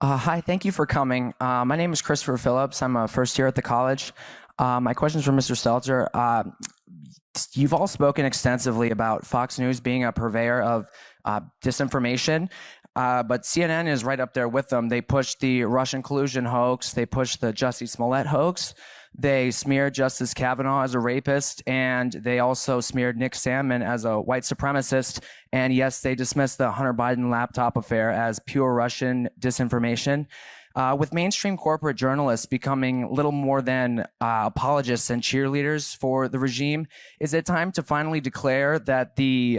Hi, thank you for coming. My name is Christopher Phillips. I'm a first year at the college. My question is for Mr. Stelter. You've all spoken extensively about Fox News being a purveyor of disinformation, but CNN is right up there with them. They pushed the Russian collusion hoax. They pushed the Jussie Smollett hoax. They smeared Justice Kavanaugh as a rapist, and they also smeared Nick Sandmann as a white supremacist. And yes, they dismissed the Hunter Biden laptop affair as pure Russian disinformation. With mainstream corporate journalists becoming little more than apologists and cheerleaders for the regime, is it time to finally declare that the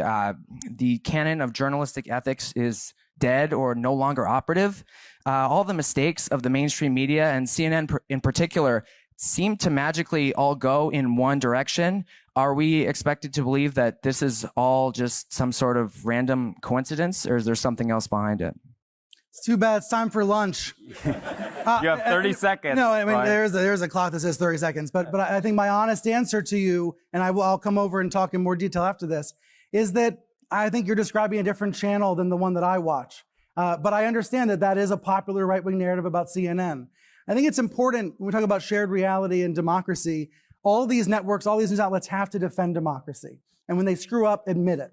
canon of journalistic ethics is dead or no longer operative? All the mistakes of the mainstream media and CNN in particular seem to magically all go in one direction. Are we expected to believe that this is all just some sort of random coincidence, or is there something else behind it? It's too bad. It's time for lunch. You have 30 seconds. No, I mean, right? there's a clock that says 30 seconds. But I think my honest answer to you, and I'll come over and talk in more detail after this, is that I think you're describing a different channel than the one that I watch. But I understand that that is a popular right-wing narrative about CNN. I think it's important when we talk about shared reality and democracy, all these networks, all these news outlets have to defend democracy. And when they screw up, admit it.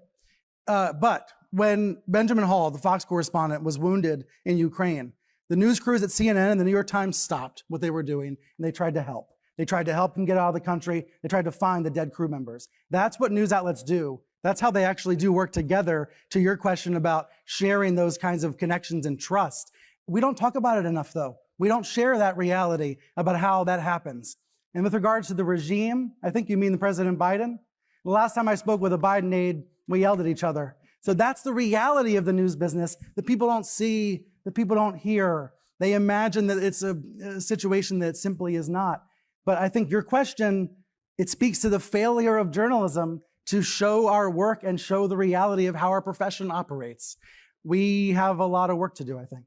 But when Benjamin Hall, the Fox correspondent, was wounded in Ukraine, the news crews at CNN and the New York Times stopped what they were doing, and they tried to help. They tried to help him get out of the country. They tried to find the dead crew members. That's what news outlets do. That's how they actually do work together, to your question about sharing those kinds of connections and trust. We don't talk about it enough, though. We don't share that reality about how that happens. And with regards to the regime, I think you mean the President Biden. The last time I spoke with a Biden aide, we yelled at each other. So that's the reality of the news business that people don't see, that people don't hear. They imagine that it's a situation that simply is not. But I think your question, it speaks to the failure of journalism to show our work and show the reality of how our profession operates. We have a lot of work to do, I think.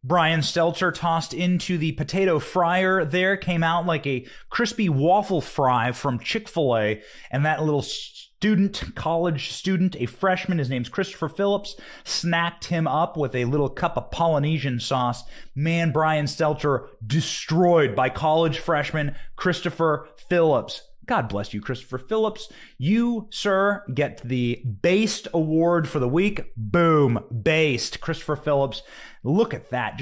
Brian Stelter tossed into the potato fryer there, came out like a crispy waffle fry from Chick-fil-A, and that little student, college student, a freshman, his name's Christopher Phillips, snacked him up with a little cup of Polynesian sauce. Man, Brian Stelter destroyed by college freshman Christopher Phillips. God bless you, Christopher Phillips. You, sir, get the Based Award for the week. Boom. Based. Christopher Phillips. Look at that.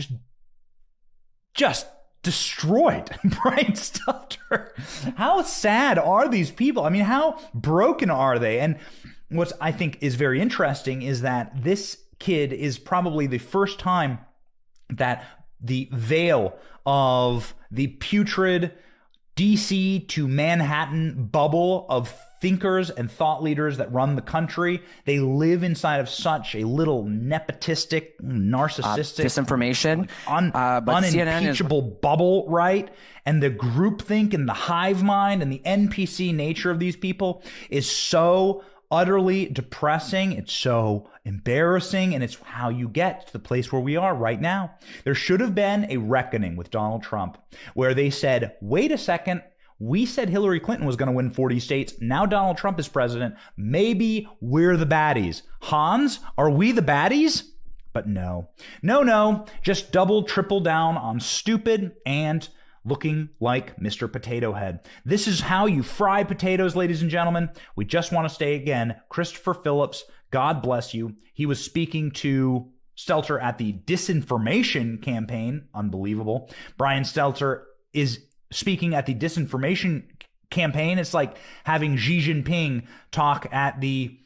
Just destroyed Brian Stelter. How sad are these people? I mean, how broken are they? And what I think is very interesting is that this kid is probably the first time that the veil of the putrid DC to Manhattan bubble of thinkers and thought leaders that run the country, they live inside of such a little nepotistic, narcissistic, disinformation, unimpeachable bubble, right? And the groupthink and the hive mind and the NPC nature of these people is so utterly depressing. It's so embarrassing, and it's how you get to the place where we are right now. There should have been a reckoning with Donald Trump where they said, wait a second, we said Hillary Clinton was going to win 40 states. Now Donald Trump is president. Maybe we're the baddies. Hans, are we the baddies? But no, just double, triple down on stupid and looking like Mr. Potato Head. This is how you fry potatoes, ladies and gentlemen. We just want to say again, Christopher Phillips, God bless you. He was speaking to Stelter at the disinformation campaign. Unbelievable. Brian Stelter is speaking at the disinformation campaign. It's like having Xi Jinping talk at the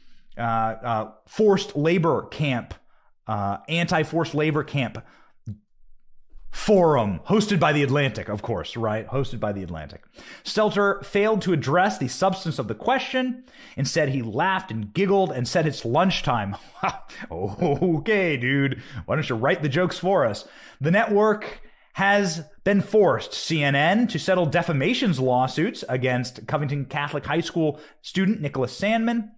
forced labor camp, anti-forced labor camp forum hosted by The Atlantic, of course, right? Hosted by The Atlantic. Stelter failed to address the substance of the question. Instead, he laughed and giggled and said it's lunchtime. Okay, dude. Why don't you write the jokes for us? The network has been forced, CNN, to settle defamation lawsuits against Covington Catholic High School student Nicholas Sandmann.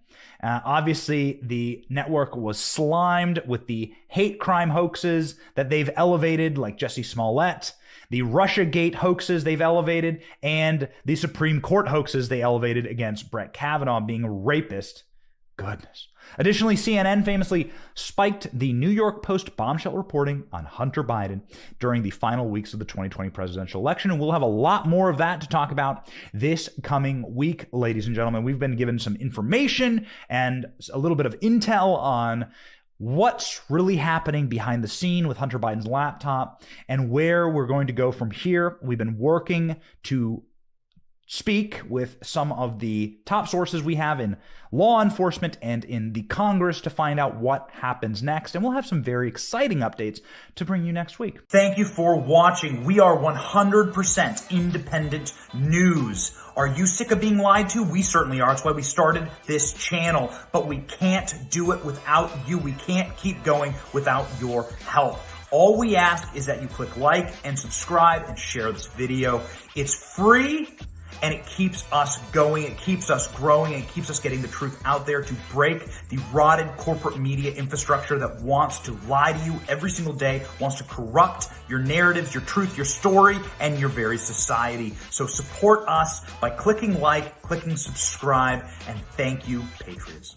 Obviously, the network was slimed with the hate crime hoaxes that they've elevated, like Jussie Smollett. the Russiagate hoaxes they've elevated, and the Supreme Court hoaxes they elevated against Brett Kavanaugh being a rapist. Goodness. Additionally, CNN famously spiked the New York Post bombshell reporting on Hunter Biden during the final weeks of the 2020 presidential election, and we'll have a lot more of that to talk about this coming week, ladies and gentlemen. We've been given some information and a little bit of intel on what's really happening behind the scene with Hunter Biden's laptop and where we're going to go from here. We've been working to speak with some of the top sources we have in law enforcement and in the Congress to find out what happens next. And we'll have some very exciting updates to bring you next week. Thank you for watching. We are 100% independent news. Are you sick of being lied to? We certainly are. That's why we started this channel. But we can't do it without you. We can't keep going without your help. All we ask is that you click like and subscribe and share this video. It's free. And it keeps us going, it keeps us growing, and it keeps us getting the truth out there to break the rotted corporate media infrastructure that wants to lie to you every single day, wants to corrupt your narratives, your truth, your story, and your very society. So support us by clicking like, clicking subscribe, and thank you, Patriots.